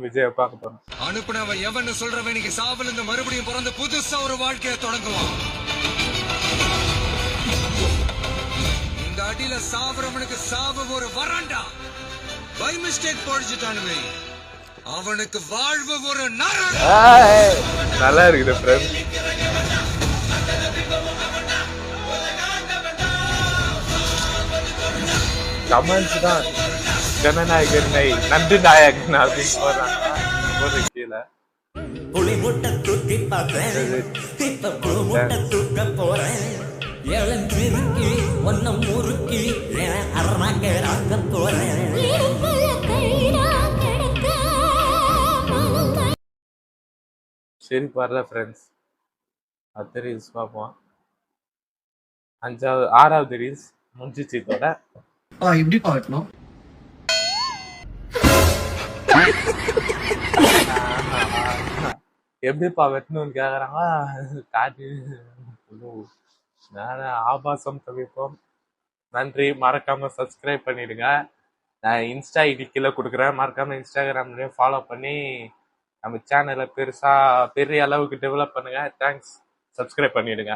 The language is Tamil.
விஜய் பார்க்க போறோம். அனுப்புனவன் எவன்னு சொல்றவன் இன்னைக்கு சாவல இருந்து மறுபடியும் பிறந்து புதுசா ஒரு வாழ்க்கையை தொடங்குவான். இந்த அடியில சாவரவனுக்கு சாவு ஒரு வரண்டா. பை மிஸ்டேக் பொழிச்சிட்டானுவே அவனுக்கு வாழ்வு ஒரு நரகம். நல்லா இருக்குது ஃப்ரெண்ட். கமெண்ட்ஸ் தான் ஜனநாயகனை நண்டு நாயகன் அப்படின்னு போடுறாங்க. ஒரு கீழே புளி முட்டை தூக்கி பார்த்தேன், இப்ப புழு முட்டை தூக்க போறேன். இளஞ்சிருக்கி ஒன்னும் முறுக்கி அரணாங்க போறேன். சரி பாருல ஃப்ரெண்ட்ஸ், அடுத்த ரீல்ஸ் பார்ப்போம். 6வது ரீல்ஸ் முடிஞ்சிச்சு இதோட. இப்படி பார்க்கணும். எப்படிப்பா வெட்டணும்னு கேக்குறாங்க. காட்டு ஆபாசம் தவிர்ப்போம். நன்றி. மறக்காம சப்ஸ்கிரைப் பண்ணிடுங்க. நான் இன்ஸ்டா ஐடி கீழே கொடுக்குறேன். மறக்காம இன்ஸ்டாகிராம்லயும் ஃபாலோ பண்ணி நம்ம சேனலை பெரிய அளவுக்கு டெவலப் பண்ணுங்க. தேங்க்ஸ். சப்ஸ்கிரைப் பண்ணிடுங்க.